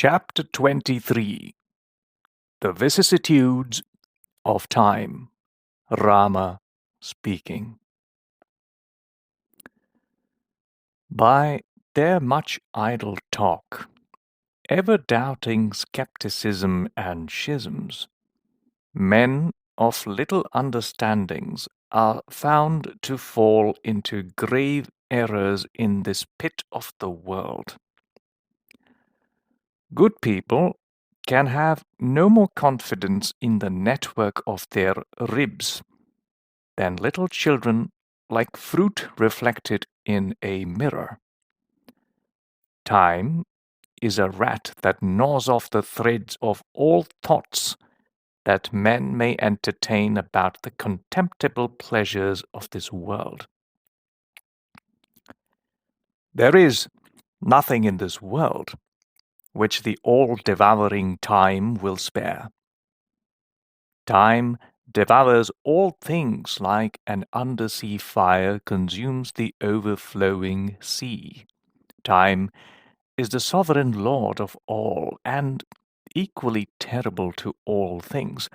Chapter 23 The Vicissitudes of Time. Rama speaking. By their much idle talk, ever doubting skepticism and schisms, men of little understandings are found to fall into grave errors in this pit of the world. Good people can have no more confidence in the network of their ribs than little children like fruit reflected in a mirror. Time is a rat that gnaws off the threads of all thoughts that men may entertain about the contemptible pleasures of this world. There is nothing in this world which the all-devouring time will spare. Time devours all things like an undersea fire consumes the overflowing sea. Time is the sovereign lord of all, and equally terrible to all things.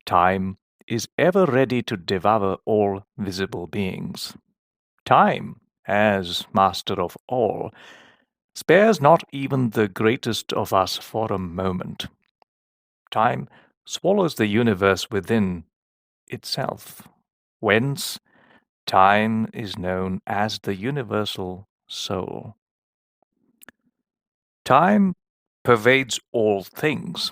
Time is ever ready to devour all visible beings. Time, as master of all, spares not even the greatest of us for a moment. Time swallows the universe within itself, whence time is known as the universal soul. Time pervades all things,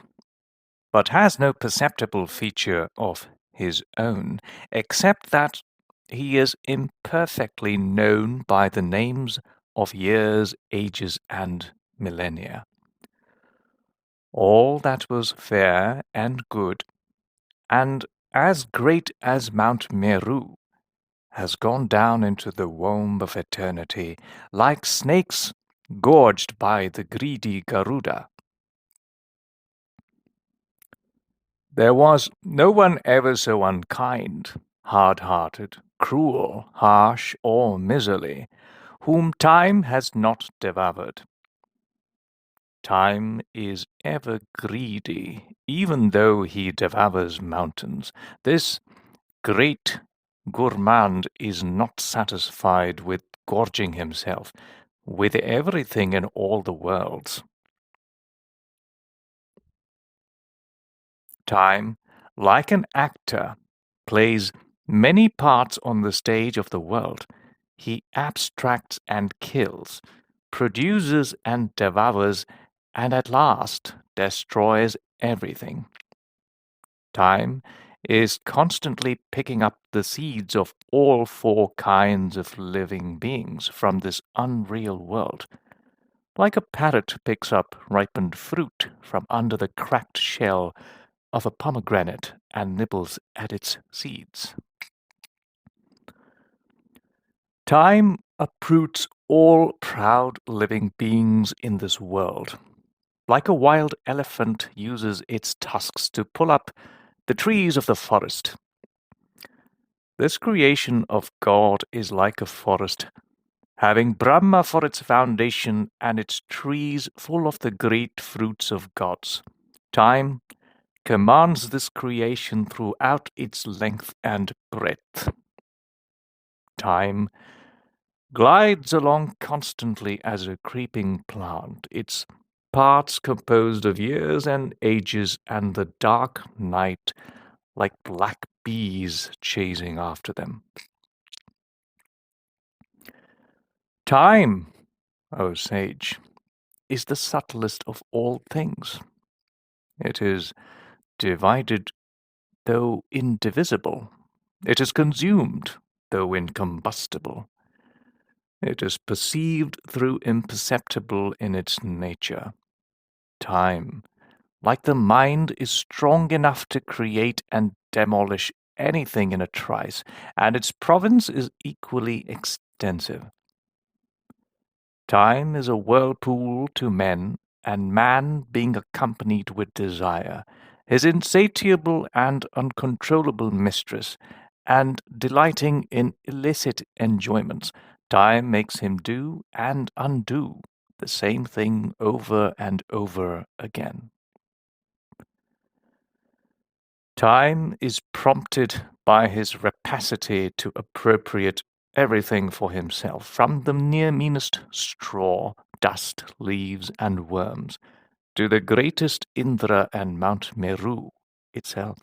but has no perceptible feature of his own, except that he is imperfectly known by the names of years, ages, and millennia. All that was fair and good, and as great as Mount Meru, has gone down into the womb of eternity, like snakes gorged by the greedy Garuda. There was no one ever so unkind, hard-hearted, cruel, harsh, or miserly, whom time has not devoured. Time is ever greedy, even though he devours mountains. This great gourmand is not satisfied with gorging himself with everything in all the worlds. Time, like an actor, plays many parts on the stage of the world. He abstracts and kills, produces and devours, and at last destroys everything. Time is constantly picking up the seeds of all four kinds of living beings from this unreal world, like a parrot picks up ripened fruit from under the cracked shell of a pomegranate and nibbles at its seeds. Time uproots all proud living beings in this world, like a wild elephant uses its tusks to pull up the trees of the forest. This creation of God is like a forest, having Brahma for its foundation and its trees full of the great fruits of gods. Time commands this creation throughout its length and breadth. Time glides along constantly as a creeping plant, its parts composed of years and ages and the dark night like black bees chasing after them. Time, O sage, is the subtlest of all things. It is divided, though indivisible. It is consumed, though incombustible. It is perceived, though imperceptible in its nature. Time, like the mind, is strong enough to create and demolish anything in a trice, and its province is equally extensive. Time is a whirlpool to men, and man, being accompanied with desire, his insatiable and uncontrollable mistress, and delighting in illicit enjoyments, time makes him do and undo the same thing over and over again. Time is prompted by his rapacity to appropriate everything for himself, from the near meanest straw, dust, leaves, and worms, to the greatest Indra and Mount Meru itself.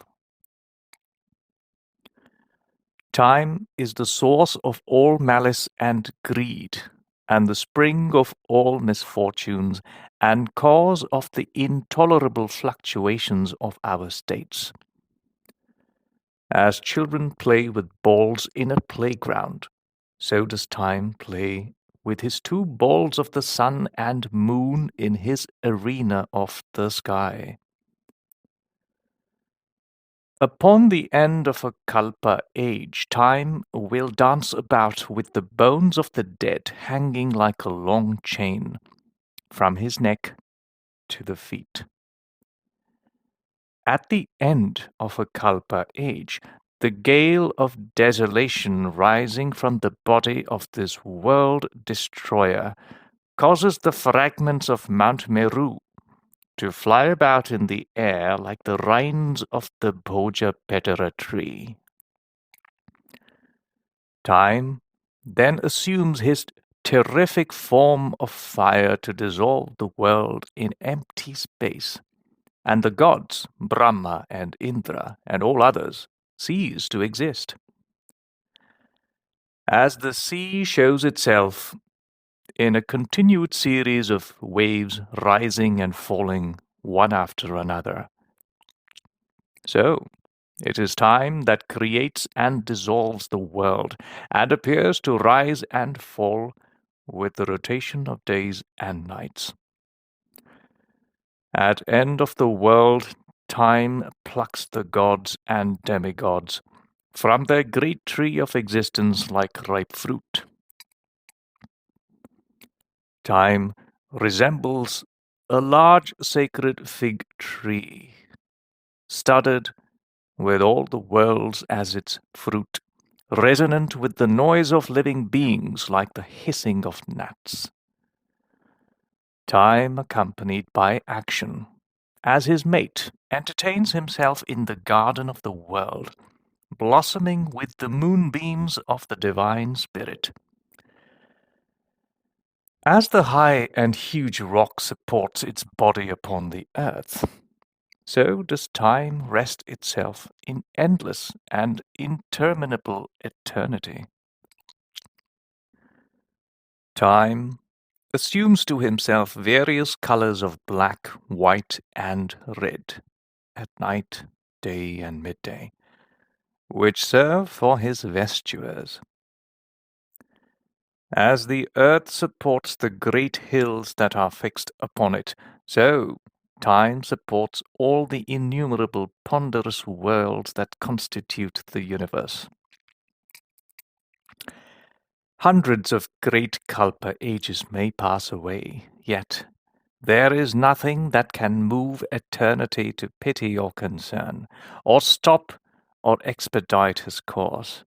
Time is the source of all malice and greed, and the spring of all misfortunes, and cause of the intolerable fluctuations of our states. As children play with balls in a playground, so does time play with his two balls of the sun and moon in his arena of the sky. Upon the end of a kalpa age, time will dance about with the bones of the dead hanging like a long chain from his neck to the feet. At the end of a kalpa age, the gale of desolation rising from the body of this world destroyer causes the fragments of Mount Meru to fly about in the air like the rinds of the Bhoja Petara tree. Time then assumes his terrific form of fire to dissolve the world in empty space, and the gods, Brahma and Indra, and all others, cease to exist. As the sea shows itself in a continued series of waves rising and falling one after another, so it is time that creates and dissolves the world, and appears to rise and fall with the rotation of days and nights. At end of the world, time plucks the gods and demigods from their great tree of existence like ripe fruit. Time resembles a large sacred fig tree, studded with all the worlds as its fruit, resonant with the noise of living beings like the hissing of gnats. Time accompanied by action, as his mate entertains himself in the garden of the world, blossoming with the moonbeams of the divine spirit. As the high and huge rock supports its body upon the earth, so does time rest itself in endless and interminable eternity. Time assumes to himself various colors of black, white, and red, at night, day, and midday, which serve for his vestures. As the earth supports the great hills that are fixed upon it, so time supports all the innumerable ponderous worlds that constitute the universe. Hundreds of great kalpa ages may pass away, yet there is nothing that can move eternity to pity or concern, or stop or expedite his course.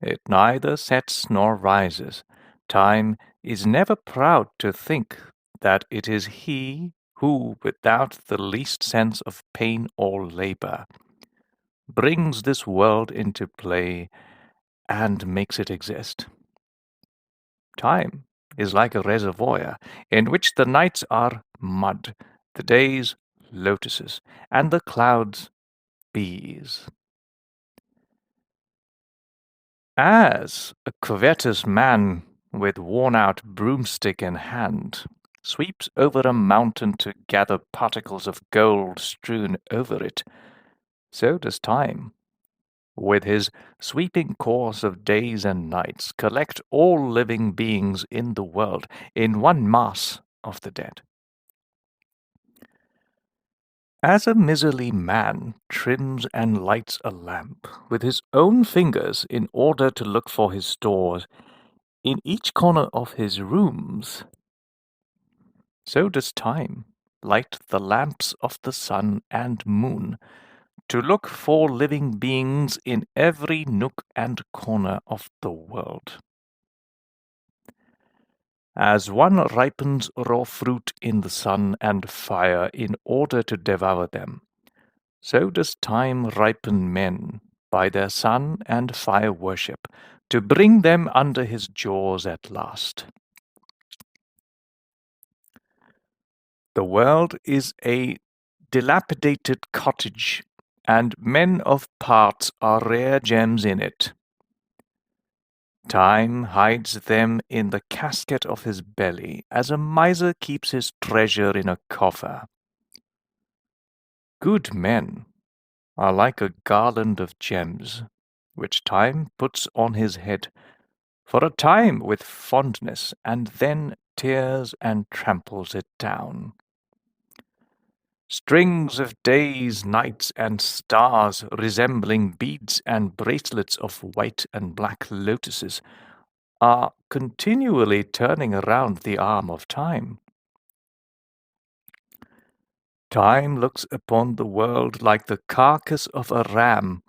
It neither sets nor rises. Time is never proud to think that it is he who, without the least sense of pain or labor, brings this world into play and makes it exist. Time is like a reservoir in which the nights are mud, the days lotuses, and the clouds bees. As a covetous man with worn-out broomstick in hand sweeps over a mountain to gather particles of gold strewn over it, so does time, with his sweeping course of days and nights, collect all living beings in the world in one mass of the dead. As a miserly man trims and lights a lamp with his own fingers in order to look for his stores in each corner of his rooms, so does time light the lamps of the sun and moon to look for living beings in every nook and corner of the world. As one ripens raw fruit in the sun and fire in order to devour them, so does time ripen men by their sun and fire worship, to bring them under his jaws at last. The world is a dilapidated cottage, and men of parts are rare gems in it. Time hides them in the casket of his belly, as a miser keeps his treasure in a coffer. Good men are like a garland of gems, which time puts on his head, for a time with fondness, and then tears and tramples it down. Strings of days, nights, and stars, resembling beads and bracelets of white and black lotuses, are continually turning around the arm of time. Time looks upon the world like the carcass of a ram,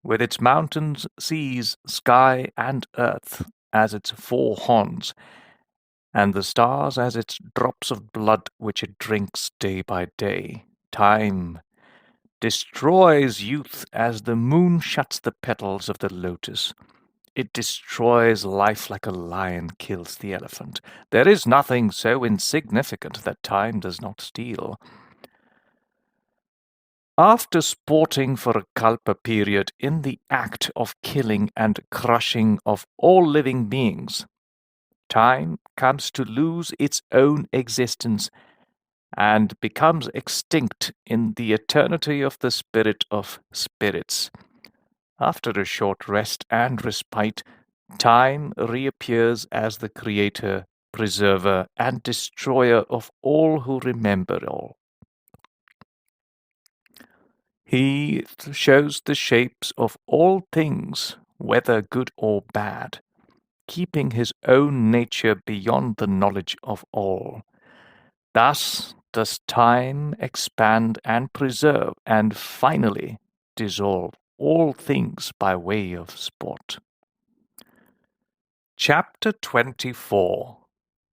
with its mountains, seas, sky, and earth as its four horns, and the stars as its drops of blood which it drinks day by day. Time destroys youth as the moon shuts the petals of the lotus. It destroys life like a lion kills the elephant. There is nothing so insignificant that time does not steal. After sporting for a kalpa period in the act of killing and crushing of all living beings, time comes to lose its own existence and becomes extinct in the eternity of the spirit of spirits. After a short rest and respite, time reappears as the creator, preserver, and destroyer of all who remember all. He shows the shapes of all things, whether good or bad, keeping his own nature beyond the knowledge of all. Thus does time expand and preserve, and finally dissolve all things by way of sport. Chapter 24.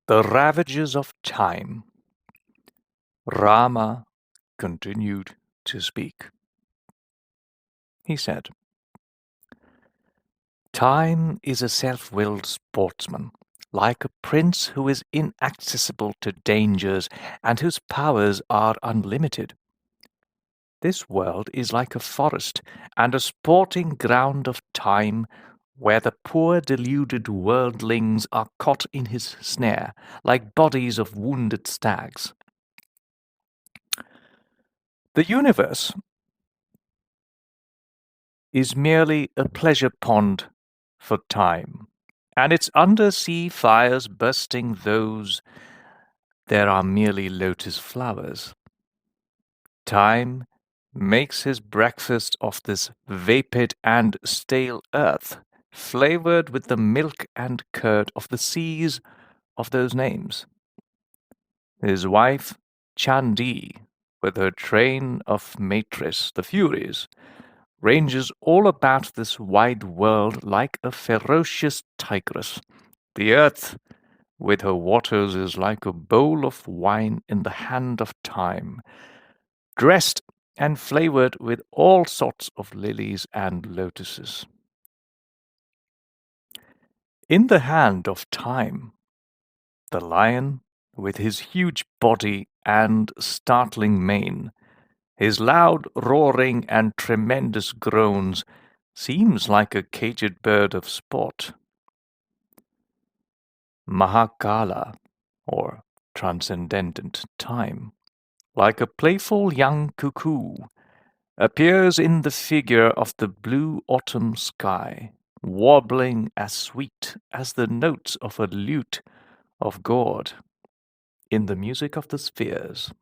The Ravages of Time. Rama continued to speak. He said, Time is a self-willed sportsman, like a prince who is inaccessible to dangers and whose powers are unlimited. This world is like a forest and a sporting ground of time, where the poor deluded worldlings are caught in his snare, like bodies of wounded stags. The universe is merely a pleasure pond for time, and its undersea fires bursting those there are merely lotus flowers. Time makes his breakfast of this vapid and stale earth, flavored with the milk and curd of the seas of those names. His wife, Chandi, with her train of matres, the Furies, ranges all about this wide world like a ferocious tigress. The earth, with her waters, is like a bowl of wine in the hand of time, dressed and flavored with all sorts of lilies and lotuses. In the hand of time, the lion, with his huge body and startling mane, his loud roaring and tremendous groans, seems like a caged bird of sport. Mahakala, or transcendent time, like a playful young cuckoo, appears in the figure of the blue autumn sky, warbling as sweet as the notes of a lute of gourd in the music of the spheres.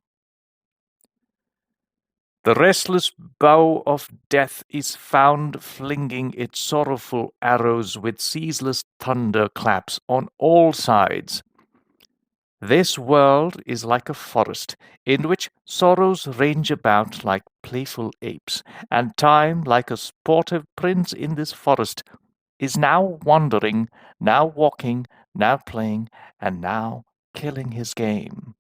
The restless bow of death is found flinging its sorrowful arrows with ceaseless thunder claps on all sides. This world is like a forest, in which sorrows range about like playful apes, and time like a sportive prince in this forest, is now wandering, now walking, now playing, and now killing his game.